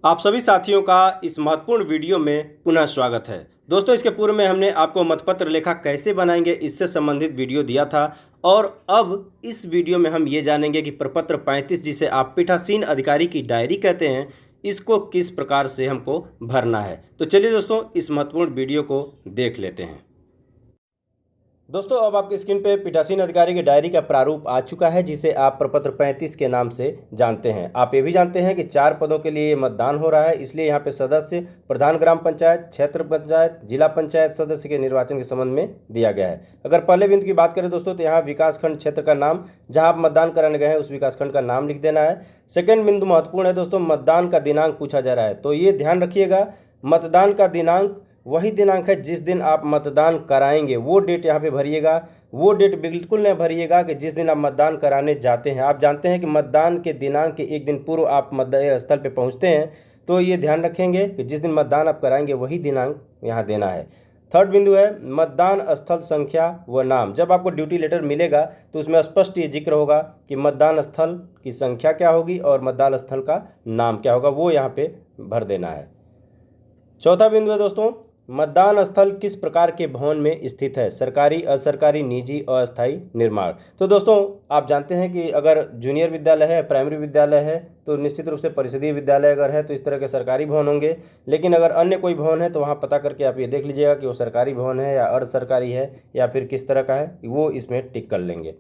आप सभी साथियों का इस महत्वपूर्ण वीडियो में पुनः स्वागत है। दोस्तों, इसके पूर्व में हमने आपको मतपत्र लेखा कैसे बनाएंगे इससे संबंधित वीडियो दिया था और अब इस वीडियो में हम ये जानेंगे कि प्रपत्र 35 जिसे आप पीठासीन अधिकारी की डायरी कहते हैं, इसको किस प्रकार से हमको भरना है। तो चलिए दोस्तों, इस महत्वपूर्ण वीडियो को देख लेते हैं। दोस्तों, अब आपकी स्क्रीन पे पीठासीन अधिकारी की डायरी का प्रारूप आ चुका है, जिसे आप प्रपत्र 35 के नाम से जानते हैं। आप ये भी जानते हैं कि 4 पदों के लिए मतदान हो रहा है, इसलिए यहाँ पे सदस्य प्रधान ग्राम पंचायत, क्षेत्र पंचायत, जिला पंचायत सदस्य के निर्वाचन के संबंध में दिया गया है। अगर पहले बिंदु की बात करें दोस्तों, तो यहाँ विकासखंड क्षेत्र का नाम, जहाँ आप मतदान कराने गए हैं उस विकासखंड का नाम लिख देना है। सेकेंड बिंदु महत्वपूर्ण है दोस्तों, मतदान का दिनांक पूछा जा रहा है, तो ये ध्यान रखिएगा, मतदान का दिनांक वही दिनांक है जिस दिन आप मतदान कराएंगे, वो डेट यहाँ पे भरिएगा। वो डेट बिल्कुल नहीं भरिएगा कि जिस दिन आप मतदान कराने जाते हैं। आप जानते हैं कि मतदान के दिनांक के एक दिन पूर्व आप मतदान स्थल पे पहुँचते हैं, तो ये ध्यान रखेंगे कि जिस दिन मतदान आप कराएंगे वही दिनांक यहाँ देना है। थर्ड बिंदु है मतदान स्थल संख्या व नाम। जब आपको ड्यूटी लेटर मिलेगा तो उसमें स्पष्ट ये जिक्र होगा कि मतदान स्थल की संख्या क्या होगी और मतदान स्थल का नाम क्या होगा, वो यहाँ पे भर देना है। चौथा बिंदु है दोस्तों, मतदान स्थल किस प्रकार के भवन में स्थित है, सरकारी, असरकारी, निजी, अस्थायी निर्माण। तो दोस्तों, आप जानते हैं कि अगर जूनियर विद्यालय है, प्राइमरी विद्यालय है, तो निश्चित रूप से परिषदीय विद्यालय अगर है तो इस तरह के सरकारी भवन होंगे। लेकिन अगर अन्य कोई भवन है तो वहाँ पता करके आप ये देख लीजिएगा कि वो सरकारी भवन है या अर्ध सरकारी है या फिर किस तरह का है, वो इसमें टिक कर लेंगे।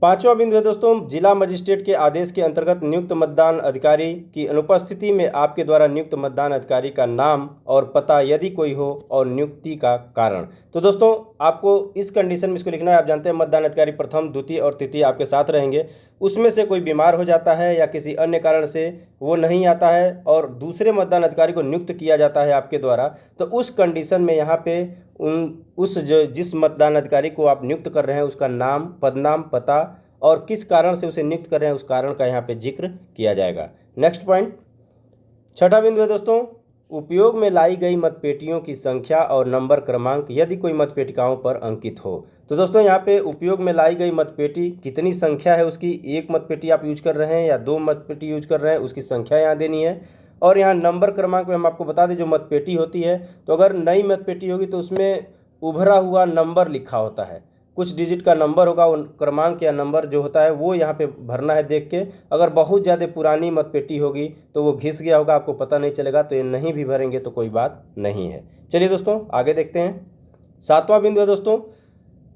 पांचवा बिंदु है दोस्तों, जिला मजिस्ट्रेट के आदेश के अंतर्गत नियुक्त मतदान अधिकारी की अनुपस्थिति में आपके द्वारा नियुक्त मतदान अधिकारी का नाम और पता यदि कोई हो और नियुक्ति का कारण। तो दोस्तों, आपको इस कंडीशन में इसको लिखना है। आप जानते हैं मतदान अधिकारी प्रथम, द्वितीय और तृतीय आपके साथ रहेंगे, उसमें से कोई बीमार हो जाता है या किसी अन्य कारण से वो नहीं आता है और दूसरे मतदान अधिकारी को नियुक्त किया जाता है आपके द्वारा, तो उस कंडीशन में यहाँ पे जिस मतदान अधिकारी को आप नियुक्त कर रहे हैं उसका नाम, पदनाम, पता और किस कारण से उसे नियुक्त कर रहे हैं उस कारण का यहाँ पे जिक्र किया जाएगा। नेक्स्ट पॉइंट, छठा बिंदु है दोस्तों, उपयोग में लाई गई मतपेटियों की संख्या और नंबर क्रमांक यदि कोई मतपेटिकाओं पर अंकित हो। तो दोस्तों, यहाँ पे उपयोग में लाई गई मतपेटी कितनी संख्या है उसकी, एक मतपेटी आप यूज कर रहे हैं या 2 मतपेटी यूज कर रहे हैं, उसकी संख्या यहाँ देनी है। और यहाँ नंबर क्रमांक में हम आपको बता दें, जो मतपेटी होती है तो अगर नई मतपेटी होगी तो उसमें उभरा हुआ नंबर लिखा होता है, कुछ डिजिट का नंबर होगा, उन क्रमांक या नंबर जो होता है वो यहाँ पे भरना है देख के। अगर बहुत ज़्यादा पुरानी मतपेटी होगी तो वो घिस गया होगा, आपको पता नहीं चलेगा, तो ये नहीं भी भरेंगे तो कोई बात नहीं है। चलिए दोस्तों, आगे देखते हैं। सातवां बिंदु है दोस्तों,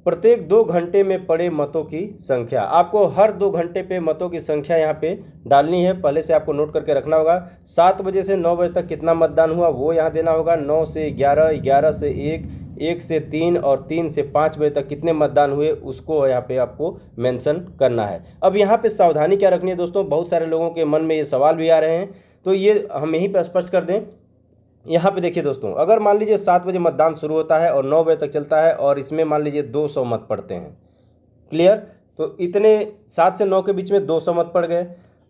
प्रत्येक 2 घंटे में पड़े मतों की संख्या। आपको हर 2 घंटे पे मतों की संख्या यहाँ पे डालनी है, पहले से आपको नोट करके रखना होगा। 7 बजे से 9 बजे तक कितना मतदान हुआ वो यहाँ देना होगा, 9 से 11, 11 से 1, 1 से 3 और 3 से 5 बजे तक कितने मतदान हुए उसको यहाँ पे आपको मेंशन करना है। अब यहाँ पे सावधानी क्या रखनी है दोस्तों, बहुत सारे लोगों के मन में ये सवाल भी आ रहे हैं, तो ये हम यहीं पर स्पष्ट कर दें। यहाँ पे देखिए दोस्तों, अगर मान लीजिए 7 बजे मतदान शुरू होता है और 9 बजे तक चलता है और इसमें मान लीजिए 200 मत पड़ते हैं, क्लियर, तो इतने 7 से 9 के बीच में 200 मत पड़ गए।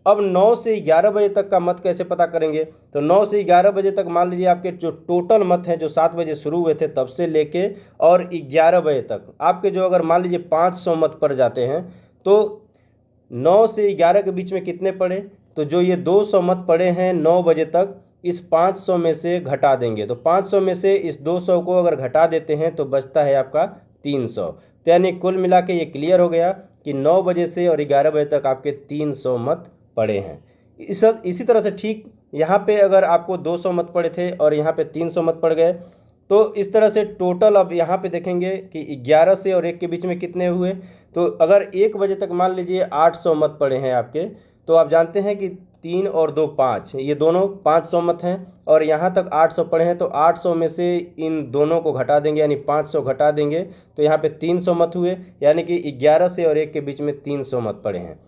अब 9 से 11 बजे तक का मत कैसे पता करेंगे, तो 9 से 11 बजे तक मान लीजिए आपके जो टोटल मत हैं जो 7 बजे शुरू हुए थे तब से लेके और 11 बजे तक आपके जो अगर मान लीजिए 500 मत पड़ जाते हैं, तो 9 से 11 के बीच में कितने पड़े, तो जो ये 200 मत पड़े हैं 9 बजे तक, इस 500 में से घटा देंगे, तो 500 में से इस 200 को अगर घटा देते हैं तो बचता है आपका 300। तो यानी कुल मिला के ये क्लियर हो गया कि 9 बजे से और 11 बजे तक आपके 300 मत पड़े हैं। इसी तरह से ठीक यहाँ पे अगर आपको 200 मत पड़े थे और यहाँ पे 300 मत पड़ गए, तो इस तरह से टोटल अब यहाँ पे देखेंगे कि 11 से और 1 के बीच में कितने हुए। तो अगर 1 बजे तक मान लीजिए 800 मत पड़े हैं आपके, तो आप जानते हैं कि 3 और 2 5, ये दोनों 500 मत हैं और यहाँ तक 800 पड़े हैं, तो 800 में से इन दोनों को घटा देंगे यानी 500 घटा देंगे, तो यहाँ पे 300 मत हुए, यानी कि 11 से और 1 के बीच में 300 मत पड़े हैं।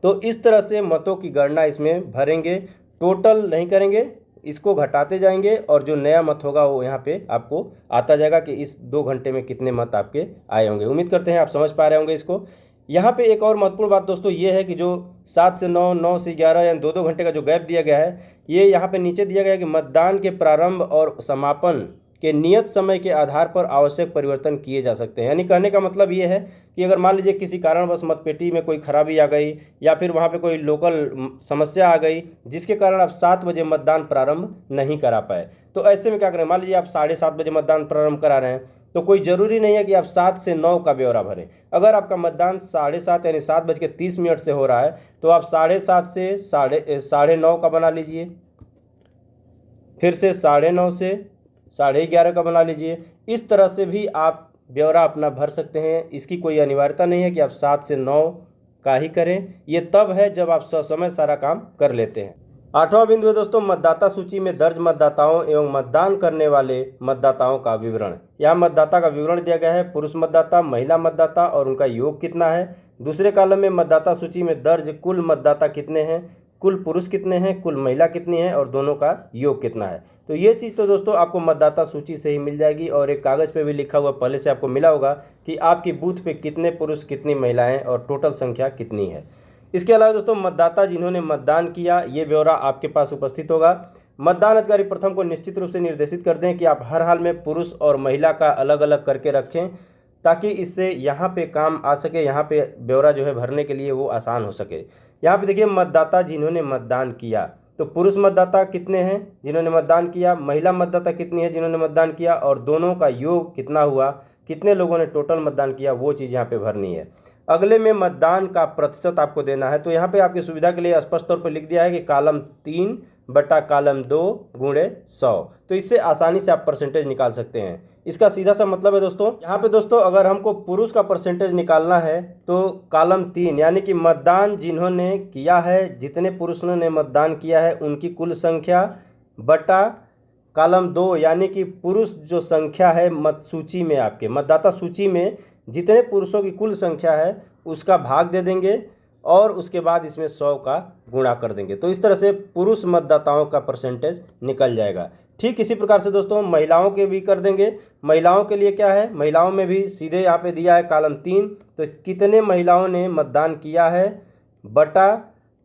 तो इस तरह से मतों की गणना इसमें भरेंगे, टोटल नहीं करेंगे, इसको घटाते जाएंगे और जो नया मत होगा वो यहाँ पे आपको आता जाएगा कि इस 2 घंटे में कितने मत आपके आए होंगे। उम्मीद करते हैं आप समझ पा रहे होंगे इसको। यहाँ पे एक और महत्वपूर्ण बात दोस्तों ये है कि जो 7 से 9, 9 से 11 यानी 2-2 घंटे का जो गैप दिया गया है, ये यहाँ पे नीचे दिया गया है कि मतदान के प्रारंभ और समापन कि नियत समय के आधार पर आवश्यक परिवर्तन किए जा सकते हैं। यानी कहने का मतलब ये है कि अगर मान लीजिए किसी कारणवश मतपेटी में कोई खराबी आ गई या फिर वहाँ पे कोई लोकल समस्या आ गई जिसके कारण आप 7 बजे मतदान प्रारंभ नहीं करा पाए, तो ऐसे में क्या करें। मान लीजिए आप 7:30 बजे मतदान प्रारंभ करा रहे हैं, तो कोई ज़रूरी नहीं है कि आप 7 से 9 का ब्यौरा भरें। अगर आपका मतदान 7:30 यानी 7:30 से हो रहा है तो आप 7:30 से 9:30 का बना लीजिए, फिर से 9:30 से 11:30 का बना लीजिए। इस तरह से भी आप ब्यौरा अपना भर सकते हैं। इसकी कोई अनिवार्यता नहीं है कि आप 7 से 9 का ही करें। ये तब है जब आप ससमय सारा काम कर लेते हैं। 8वां बिंदु है दोस्तों, मतदाता सूची में दर्ज मतदाताओं एवं मतदान करने वाले मतदाताओं का विवरण। यहाँ मतदाता का विवरण दिया गया है, पुरुष मतदाता, महिला मतदाता और उनका योग कितना है। दूसरे कॉलम में मतदाता सूची में दर्ज कुल मतदाता कितने हैं, कुल पुरुष कितने हैं, कुल महिला कितनी है और दोनों का योग कितना है। तो ये चीज़ तो दोस्तों आपको मतदाता सूची से ही मिल जाएगी और एक कागज़ पे भी लिखा हुआ पहले से आपको मिला होगा कि आपकी बूथ पे कितने पुरुष कितनी महिलाएं और टोटल संख्या कितनी है। इसके अलावा दोस्तों मतदाता जिन्होंने मतदान किया ये ब्यौरा आपके पास उपस्थित होगा। मतदान अधिकारी प्रथम को निश्चित रूप से निर्देशित कर दें कि आप हर हाल में पुरुष और महिला का अलग अलग करके रखें ताकि इससे यहाँ पे काम आ सके, यहाँ पे ब्यौरा जो है भरने के लिए वो आसान हो सके। यहाँ पे देखिए मतदाता जिन्होंने मतदान किया, तो पुरुष मतदाता कितने हैं जिन्होंने मतदान किया, महिला मतदाता कितनी है जिन्होंने मतदान किया और दोनों का योग कितना हुआ, कितने लोगों ने टोटल मतदान किया, वो चीज़ यहाँ पे भरनी है। अगले में मतदान का प्रतिशत आपको देना है। तो यहाँ पे आपकी सुविधा के लिए स्पष्ट तौर पर लिख दिया है कि कॉलम 3 बटा कॉलम 2 गुणे 100। तो इससे आसानी से आप परसेंटेज निकाल सकते हैं। इसका सीधा सा मतलब है दोस्तों, यहाँ पे दोस्तों अगर हमको पुरुष का परसेंटेज निकालना है तो कॉलम 3 यानी कि मतदान जिन्होंने किया है, जितने पुरुषों ने मतदान किया है उनकी कुल संख्या बटा कॉलम 2 यानी कि पुरुष जो संख्या है मत सूची में, आपके मतदाता सूची में जितने पुरुषों की कुल संख्या है उसका भाग दे देंगे और उसके बाद इसमें 100 का गुणा कर देंगे। तो इस तरह से पुरुष मतदाताओं का परसेंटेज निकल जाएगा। ठीक इसी प्रकार से दोस्तों महिलाओं के भी कर देंगे। महिलाओं के लिए क्या है, महिलाओं में भी सीधे यहाँ पे दिया है कॉलम 3, तो कितने महिलाओं ने मतदान किया है बटा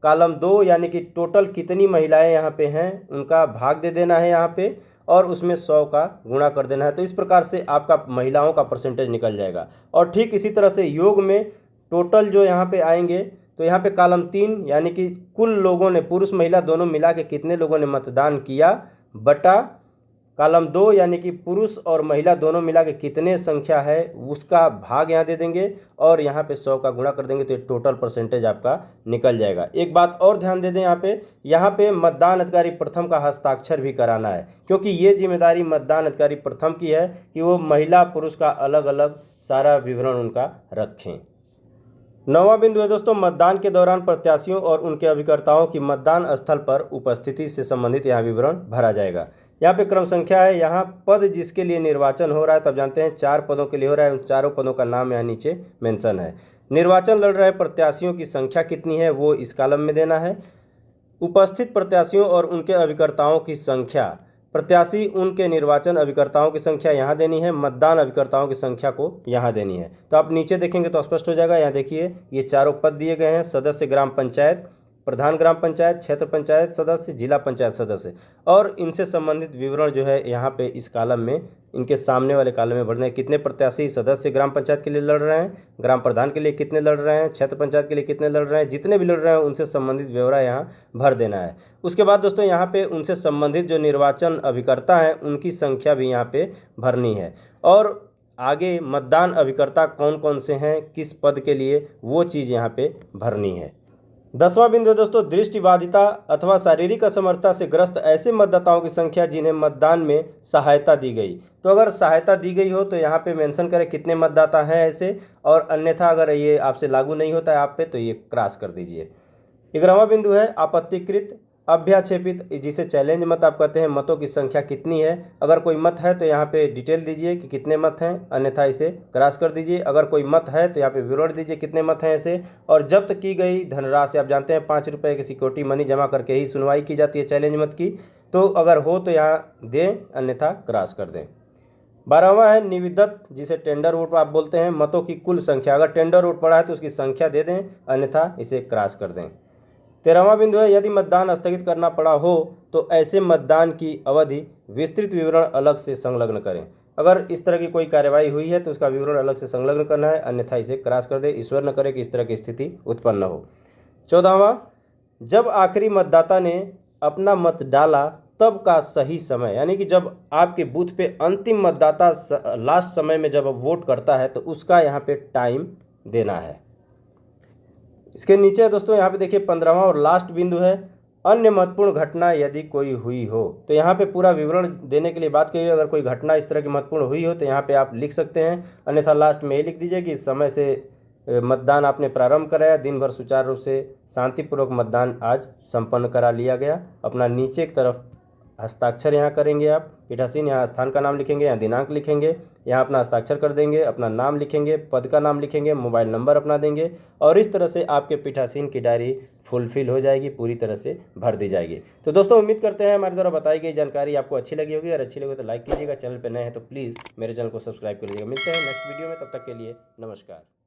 कॉलम 2 यानी कि टोटल कितनी महिलाएं यहाँ पे हैं उनका भाग दे देना है यहाँ पे और उसमें 100 का गुणा कर देना है। तो इस प्रकार से आपका महिलाओं का परसेंटेज निकल जाएगा। और ठीक इसी तरह से योग में टोटल जो यहाँ पे आएंगे, तो यहाँ पे कॉलम 3 यानी कि कुल लोगों ने, पुरुष महिला दोनों मिला के कितने लोगों ने मतदान किया बटा कॉलम 2 यानी कि पुरुष और महिला दोनों मिला के कितने संख्या है उसका भाग यहाँ दे देंगे और यहाँ पे 100 का गुणा कर देंगे। तो टोटल परसेंटेज आपका निकल जाएगा। एक बात और ध्यान दे दें, यहाँ पे मतदान अधिकारी प्रथम का हस्ताक्षर भी कराना है क्योंकि ये जिम्मेदारी मतदान अधिकारी प्रथम की है कि वो महिला पुरुष का अलग अलग सारा विवरण उनका रखें। 9वां बिंदु है दोस्तों, मतदान के दौरान प्रत्याशियों और उनके अभिकर्ताओं की मतदान स्थल पर उपस्थिति से संबंधित यहाँ विवरण भरा जाएगा। यहाँ पे क्रम संख्या है, यहाँ पद जिसके लिए निर्वाचन हो रहा है, तो आप जानते हैं 4 पदों के लिए हो रहा है, उन चारों पदों का नाम यहाँ नीचे मेंशन है। निर्वाचन लड़ रहे प्रत्याशियों की संख्या कितनी है वो इस कॉलम में देना है। उपस्थित प्रत्याशियों और उनके अभिकर्ताओं की संख्या, प्रत्याशी उनके निर्वाचन अभिकर्ताओं की संख्या यहाँ देनी है, मतदान अभिकर्ताओं की संख्या को यहाँ देनी है। तो आप नीचे देखेंगे तो स्पष्ट हो जाएगा। यहाँ देखिए ये चारों पद दिए गए हैं, सदस्य ग्राम पंचायत, प्रधान ग्राम पंचायत, क्षेत्र पंचायत सदस्य, जिला पंचायत सदस्य, और इनसे संबंधित विवरण जो है यहाँ पे इस कॉलम में, इनके सामने वाले कॉलम में भरने हैं। कितने प्रत्याशी सदस्य ग्राम पंचायत के लिए लड़ रहे हैं, ग्राम प्रधान के लिए कितने लड़ रहे हैं, क्षेत्र पंचायत के लिए कितने लड़ रहे हैं, जितने भी लड़ रहे हैं उनसे संबंधित ब्यौरा यहाँ भर देना है। उसके बाद दोस्तों यहाँ पे उनसे संबंधित जो निर्वाचन अभिकर्ता हैं उनकी संख्या भी यहाँ पे भरनी है और आगे मतदान अभिकर्ता कौन कौन से हैं किस पद के लिए वो चीज़ यहाँ पे भरनी है। 10वां बिंदु दोस्तों, दृष्टिबाधिता अथवा शारीरिक असमर्थता से ग्रस्त ऐसे मतदाताओं की संख्या जिन्हें मतदान में सहायता दी गई। तो अगर सहायता दी गई हो तो यहाँ पे मेंशन करें कितने मतदाता हैं ऐसे, और अन्यथा अगर ये आपसे लागू नहीं होता है आप पे तो ये क्रॉस कर दीजिए। 11वां बिंदु है आपत्तिकृत अभ्याक्षेपित, जिसे चैलेंज मत आप कहते हैं, मतों की संख्या कितनी है। अगर कोई मत है तो यहाँ पे डिटेल दीजिए कि कितने मत हैं, अन्यथा इसे क्रॉस कर दीजिए। अगर कोई मत है तो यहाँ पे विवरण दीजिए कितने मत हैं ऐसे। और जब्त की गई धनराशि, आप जानते हैं 5 रुपये की सिक्योरिटी मनी जमा करके ही सुनवाई की जाती है चैलेंज मत की, तो अगर हो तो यहाँ दें, अन्यथा क्रॉस कर दें। 12वां है निविदत, जिसे टेंडर वोट आप बोलते हैं, मतों की कुल संख्या। अगर टेंडर वोट पड़ा है तो उसकी संख्या दे दें, अन्यथा इसे क्रॉस कर दें। 13वां बिंदु है, यदि मतदान स्थगित करना पड़ा हो तो ऐसे मतदान की अवधि विस्तृत विवरण अलग से संलग्न करें। अगर इस तरह की कोई कार्यवाही हुई है तो उसका विवरण अलग से संलग्न करना है, अन्यथा इसे क्रॉस कर दे। ईश्वर न करे कि इस तरह की स्थिति उत्पन्न हो। 14वां, जब आखिरी मतदाता ने अपना मत डाला तब का सही समय, यानी कि जब आपके बूथ पे अंतिम मतदाता लास्ट समय में जब वोट करता है तो उसका यहाँ पे टाइम देना है। इसके नीचे दोस्तों यहाँ पे देखिए 15वां और लास्ट बिंदु है, अन्य महत्वपूर्ण घटना यदि कोई हुई हो। तो यहाँ पे पूरा विवरण देने के लिए बात करिए, अगर कोई घटना इस तरह की महत्वपूर्ण हुई हो तो यहाँ पे आप लिख सकते हैं, अन्यथा लास्ट में ये लिख दीजिए कि इस समय से मतदान आपने प्रारंभ कराया, दिन भर सुचारू रूप से शांतिपूर्वक मतदान आज संपन्न करा लिया गया। अपना नीचे की तरफ हस्ताक्षर यहाँ करेंगे आप, पीठासीन यहाँ स्थान का नाम लिखेंगे, यहाँ दिनांक लिखेंगे, यहाँ अपना हस्ताक्षर कर देंगे, अपना नाम लिखेंगे, पद का नाम लिखेंगे, मोबाइल नंबर अपना देंगे और इस तरह से आपके पीठासीन की डायरी फुलफिल हो जाएगी, पूरी तरह से भर दी जाएगी। तो दोस्तों उम्मीद करते हैं हमारे द्वारा बताई गई जानकारी आपको अच्छी लगी होगी। अगर अच्छी लगी तो लाइक कीजिएगा, चैनल पर नए हैं तो प्लीज़ मेरे चैनल को सब्सक्राइब कर लीजिएगा। मिलते हैं नेक्स्ट वीडियो में, तब तक के लिए नमस्कार।